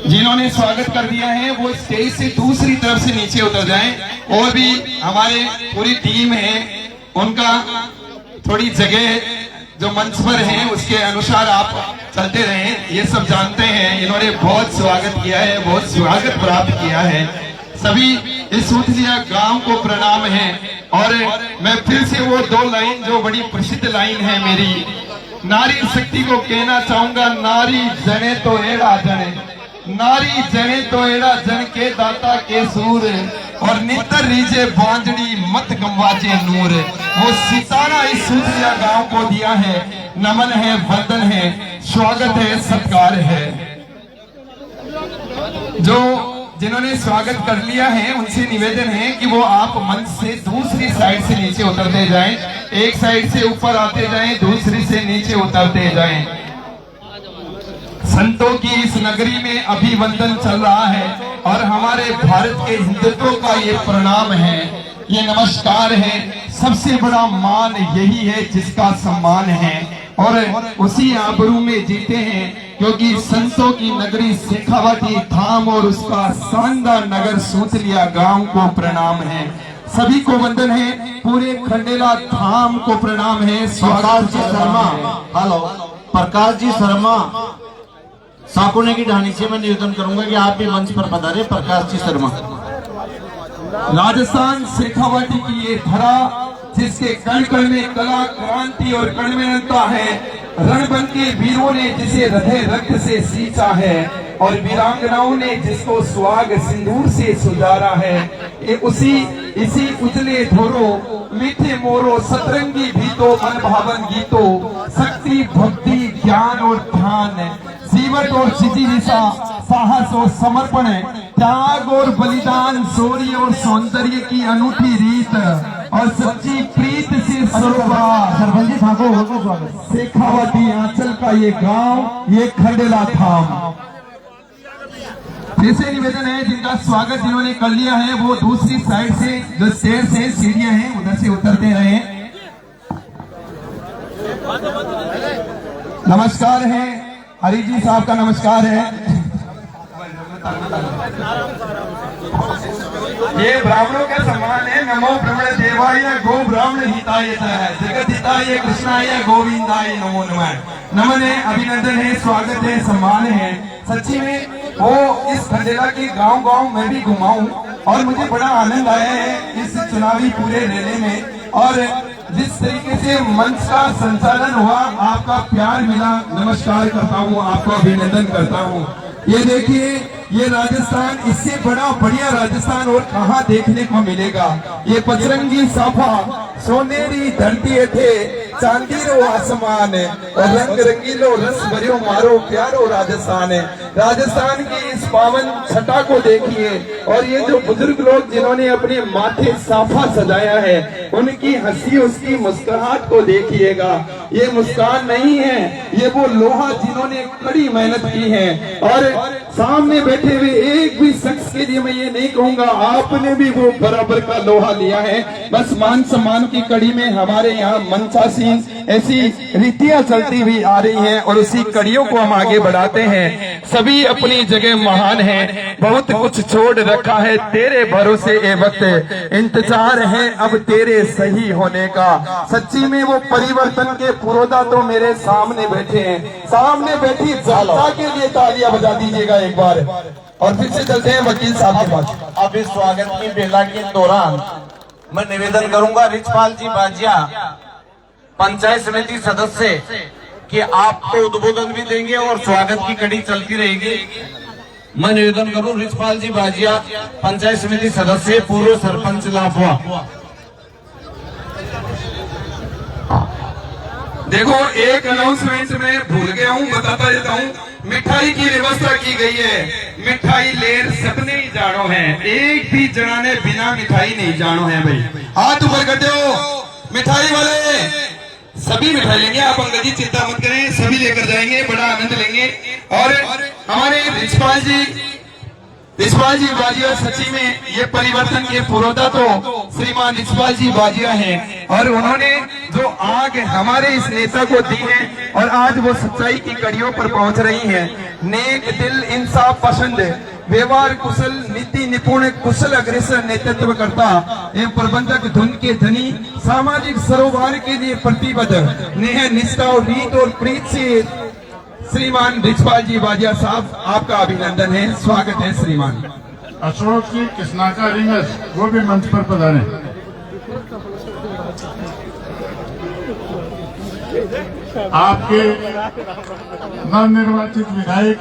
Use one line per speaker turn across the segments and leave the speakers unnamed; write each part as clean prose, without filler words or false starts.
जिन्होंने स्वागत कर दिया है वो स्टेज से दूसरी तरफ से नीचे उतर जाएं। और भी हमारे पूरी टीम है, उनका थोड़ी जगह जो मंच पर है उसके अनुसार आप चलते रहें। ये सब जानते हैं, इन्होंने बहुत स्वागत किया है, बहुत स्वागत प्राप्त किया है। सभी इस सूतलिया गांव को प्रणाम है। और मैं फिर से वो दो लाइन जो बड़ी प्रसिद्ध लाइन है मेरी, नारी शक्ति को कहना चाहूंगा, नारी जने तो एड़ा जने, नारी जने तो एड़ा जन के दाता के सूर, और नितर रीजे बांजड़ी मत गंवाजे नूर। वो सितारा इस सूतलिया गांव को दिया है। नमन है, वंदन है, स्वागत है, सत्कार है। जो जिन्होंने स्वागत कर लिया है उनसे निवेदन है कि वो आप मंच से दूसरी साइड से नीचे उतरते जाएं। एक साइड से ऊपर आते जाएं, दूसरी से नीचे उतरते जाएं। संतों की इस नगरी में अभिवंदन चल रहा है और हमारे भारत के हिंदुत्व का ये प्रणाम है, ये नमस्कार है। सबसे बड़ा मान यही है जिसका सम्मान है और उसी आबरू में जीते हैं, क्योंकि संतों की नगरी शेखावाटी धाम और उसका शानदार नगर सूतलिया गांव को प्रणाम है। सभी को वंदन है, पूरे खंडेला धाम को प्रणाम है।
प्रकाश जी शर्मा, हेलो प्रकाश जी शर्मा साकुने की ढाणी से मैं निवेदन करूंगा कि आप भी मंच पर पधारे। प्रकाश जी शर्मा।
राजस्थान शेखावाटी की ये धरा जिसके कण कण में कला क्रांति और कर्मण्यता है, रणबन के वीरों ने जिसे हृदय रक्त से सींचा है और वीरांगनाओं ने जिसको स्वाग सिंदूर से सुधारा है। ये इसी उजले धोरो मीठे मोरो सतरंगी भीतो मन भावन गीतो, शक्ति भक्ति ज्ञान और ध्यान, जीवट और जिजीविषा, साहस और समर्पण, त्याग और बलिदान, शौर्य और सौंदर्य की अनूठी रीत और सच्ची प्रीत से सरबंदी शेखावाटी आंचल का ये गांव, ये खंडेला धाम। जैसे निवेदन है जिनका स्वागत जिन्होंने कर लिया है वो दूसरी साइड से जो स्टेयर से सीढ़ियां हैं उधर से उतरते रहे। नमस्कार है, हरि जी साहब का नमस्कार है। ये ब्राह्मणों का सम्मान है। नमो ब्रह्मण देवाय गो ब्राह्मण हिताय जगत हिताय कृष्णाय गोविंदाय नमो नमः। नमन है, अभिनंदन है, स्वागत है, सम्मान है। सच्ची में वो इस खंडेला के गांव गांव में भी घुमाऊं और मुझे बड़ा आनंद आया है इस चुनावी पूरे रेले में। और जिस तरीके से मंच का संचालन हुआ, आपका प्यार मिला, नमस्कार करता हूँ, आपको अभिनंदन करता हूँ। ये देखिए, ये राजस्थान, इससे बड़ा बढ़िया राजस्थान और कहाँ देखने को मिलेगा। ये पचरंगी साफा सोनेरी धरती थे, चांदीरो आसमान और रंग रंगीलो रस भरियो मारो प्यारो राजस्थान है। राजस्थान की इस पावन छटा को देखिए और ये जो बुजुर्ग लोग जिन्होंने अपने माथे साफा सजाया है उनकी हंसी, उसकी मुस्कुराहट को देखिएगा। ये मुस्कान नहीं है, ये वो लोहा जिन्होंने कड़ी मेहनत की है। और सामने बैठे हुए एक भी शख्स के लिए मैं ये नहीं कहूंगा आपने भी वो बराबर का लोहा लिया है। बस मान सम्मान की कड़ी में हमारे यहाँ मंचासीन ऐसी रीतियां चलती हुई आ रही हैं और उसी कड़ियों को हम आगे बढ़ाते हैं। सभी अपनी जगह महान हैं, बहुत कुछ छोड़ रखा है तेरे भरोसे ए वक्त, इंतजार है अब तेरे सही होने का। सच्ची में वो परिवर्तन के पुरोधा तो मेरे सामने बैठे हैं। सामने बैठी जनता के लिए तालियां बजा दीजिएगा एक बार। और फिर से चलते हैं वकील साहब के पास।
अब इस स्वागत की बेला के दौरान मैं निवेदन करूंगा रिचपाल जी बाजिया पंचायत समिति सदस्य कि आपको उद्बोधन भी देंगे और स्वागत की कड़ी चलती रहेगी। मैं निवेदन करूं रिचपाल जी बाजिया पंचायत समिति सदस्य पूर्व सरपंच लाफवा।
देखो, एक अनाउंसमेंट में भूल गया हूँ, बताता देता हूँ। मिठाई की व्यवस्था की गई है। मिठाई लेर सबने ही जानो है, एक भी जना ने बिना मिठाई नहीं जानो है। भाई हाथ ऊपर कर दो, मिठाई वाले सभी मिठाई लेंगे। आप अंकल जी चिंता मत करें, सभी लेकर जाएंगे, बड़ा आनंद लेंगे। और हमारे रिचपाल जी बाजिया, सच्ची में ये परिवर्तन के पुरोधा तो श्रीमान रिचपाल जी बाजिया हैं और उन्होंने जो आग हमारे इस नेता को दी है और आज वो सच्चाई की कड़ियों पर पहुंच रही हैं। नेक दिल, इंसाफ पसंद, व्यवहार कुशल, नीति निपुण, कुशल अग्रसर नेतृत्व करता एवं प्रबंधक, धुन के धनी, सामाजिक सरोकार के लिए प्रतिबद्ध, नेह निष्ठा और रीत और प्रीत से श्रीमान रिचपाल जी बाजिया साहब, आपका अभिनंदन है, स्वागत है श्रीमान।
अशोक जी कृष्णाका रिंगस वो भी मंच पर पधारे। आपके नवनिर्वाचित विधायक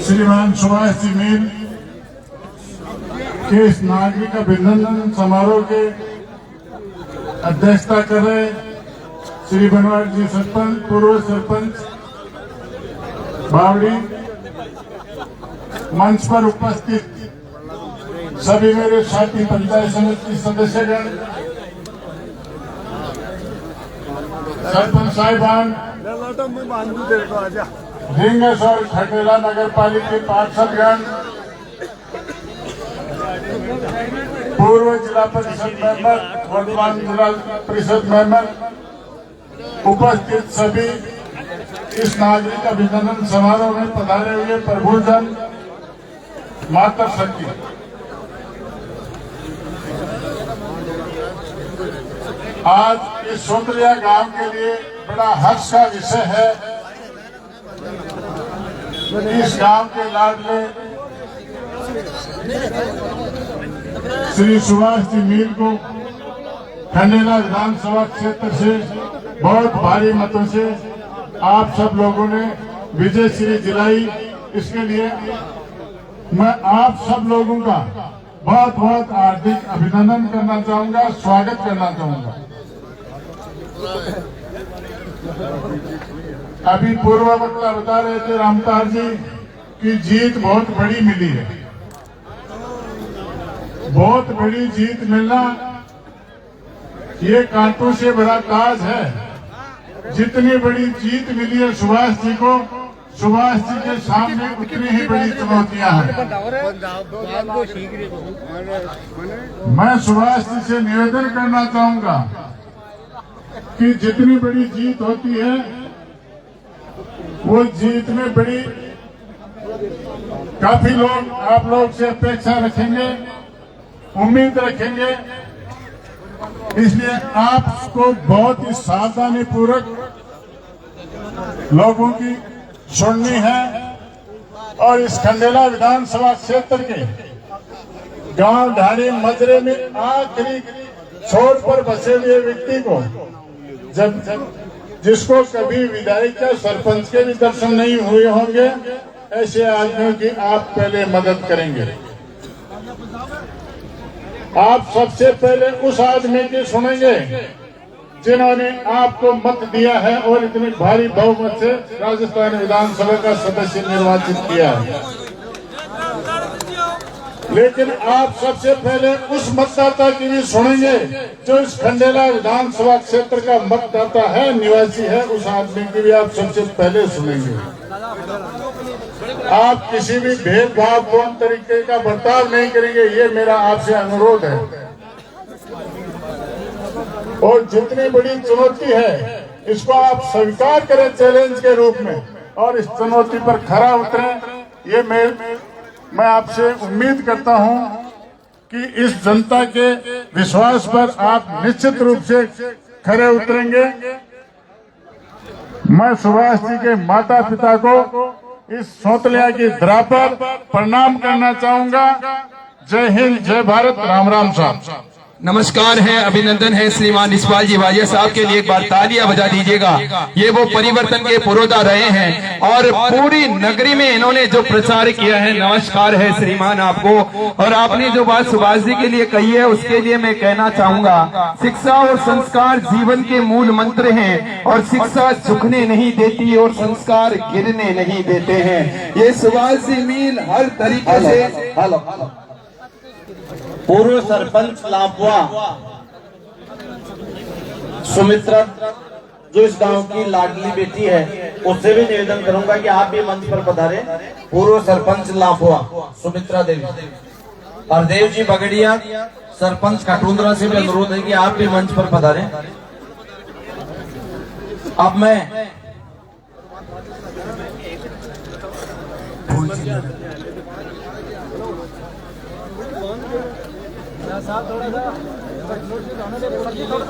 श्रीमान सुभाष जी मील के इस नागरिक अभिनंदन समारोह के अध्यक्षता कर रहे श्री बनवाड़ जी सरपंच, पूर्व सरपंच बावड़ी, मंच पर उपस्थित सभी मेरे साथी पंचायत समिति सदस्यगण, सरपंच साहिबान, रिंगस और खटेला नगर पालिका पार्षदगण, पूर्व जिला परिषद मेंबर, वर्तमान जिला परिषद मेंबर, उपस्थित सभी इस नागरिक अभिनंदन समारोह में पधारे हुए प्रभुजन, माता शक्ति, आज इस सोतलिया गांव के लिए बड़ा हर्ष का विषय है। इस गांव के लाडले श्री सुभाष जी मील को खंडेला विधानसभा क्षेत्र से बहुत भारी मतों से आप सब लोगों ने विजय श्री दिलाई। इसके लिए मैं आप सब लोगों का बहुत बहुत हार्दिक अभिनंदन करना चाहूंगा, स्वागत करना चाहूंगा। अभी पूर्व वक्ता बता रहे थे रामतार जी की जीत बहुत बड़ी मिली है। बहुत बड़ी जीत मिलना ये कांटों से बड़ा ताज है। जितनी बड़ी जीत मिली है सुभाष जी को, सुभाष जी के सामने उतनी ही बड़ी चुनौतियां हैं। मैं सुभाष जी से निवेदन करना चाहूंगा कि जितनी बड़ी जीत होती है वो जीत में बड़ी काफी लोग आप लोग से अपेक्षा रखेंगे, उम्मीद रखेंगे। इसलिए आपको बहुत ही सावधानी पूर्वक लोगों की सुननी है और इस खंडेला विधानसभा क्षेत्र के गांव ढाणी मजरे में आखिरी छोर पर बसे हुए व्यक्ति को, जब जिसको कभी विधायक या सरपंच के भी दर्शन नहीं हुए होंगे, ऐसे आदमियों की आप पहले मदद करेंगे। आप सबसे पहले उस आदमी की सुनेंगे जिन्होंने आपको मत दिया है और इतनी भारी बहुमत से राजस्थान विधानसभा का सदस्य निर्वाचित किया है। लेकिन आप सबसे पहले उस मतदाता की भी सुनेंगे जो इस खंडेला विधानसभा क्षेत्र का मतदाता है, निवासी है। उस आदमी की भी आप सबसे पहले सुनेंगे। आप किसी भी भेदभावपूर्ण तरीके का बर्ताव नहीं करेंगे, ये मेरा आपसे अनुरोध है। और जितनी बड़ी चुनौती है इसको आप स्वीकार करें चैलेंज के रूप में और इस चुनौती पर खरा उतरें। ये मैं आपसे उम्मीद करता हूं कि इस जनता के विश्वास पर आप निश्चित रूप से खरे उतरेंगे। मैं सुभाष जी के माता पिता को इस सोतलिया की धरा पर प्रणाम करना चाहूंगा। जय हिंद, जय भारत, राम राम साहब।
नमस्कार है, अभिनंदन है श्रीमान रिचपाल जी बाजिया साहब के लिए। एक बार तालियां बजा दीजिएगा। ये वो परिवर्तन के पुरोधा रहे हैं और पूरी नगरी में इन्होंने जो प्रचार किया है। नमस्कार है श्रीमान आपको। और आपने जो बात सुभाष जी के लिए कही है उसके लिए मैं कहना चाहूंगा, शिक्षा और संस्कार जीवन के मूल मंत्र हैं और शिक्षा झुकने नहीं देती और संस्कार गिरने नहीं देते हैं। ये सुभाष जी मील हर तरीके से
पूर्व सरपंच लापुआ सुमित्रा जो इस गांव की लाडली बेटी है, उससे भी निवेदन करूंगा कि आप भी मंच पर पधारे। पूर्व सरपंच लापुआ सुमित्रा देवी, हरदेव जी बगड़िया, सरपंच खटुंद्रा से भी अनुरोध है कि आप भी मंच पर पधारें। अब मैं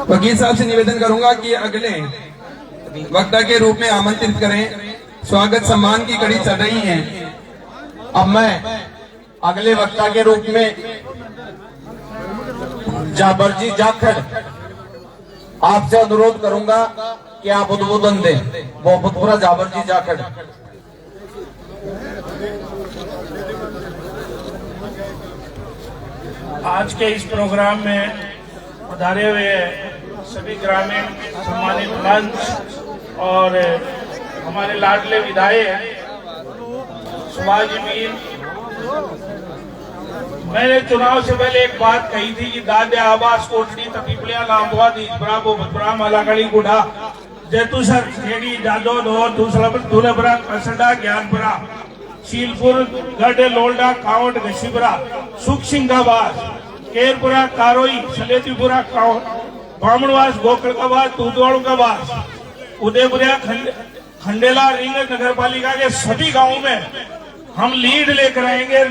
वकील साहब से निवेदन करूंगा कि अगले वक्ता के रूप में आमंत्रित करें। स्वागत सम्मान की कड़ी चल रही है।
अब मैं अगले वक्ता के रूप में जाबरजी जाखड़ आपसे अनुरोध करूंगा कि आप उद्बोधन दें। भूपतपुरा जाबरजी जाखड़।
आज के इस प्रोग्राम में पधारे हुए सभी ग्रामीण सम्मानित मंच और हमारे लाडले विधायक सुभाष जी मीर, मैंने चुनाव से पहले एक बात कही थी कि दादे आवास कोटड़ी तपीपलिया लांबवा दीजपुरा भूपतपुरा मलागढ़ी गुढ़ा जैतूसर खेड़ी जादो दो दूलपुरा कसडा ज्ञानपुरा शीलपुर गढ़ लोल्डा कावट घसीपुरा सुख सिंगाबाद केरपुरा कारोई सलेतीपुरा बामणवास गोकड़काबाद दूधवाड़ू का बास उदयपुरा खंडेला रिंग नगर पालिका के सभी गांवों में हम लीड लेकर आएंगे।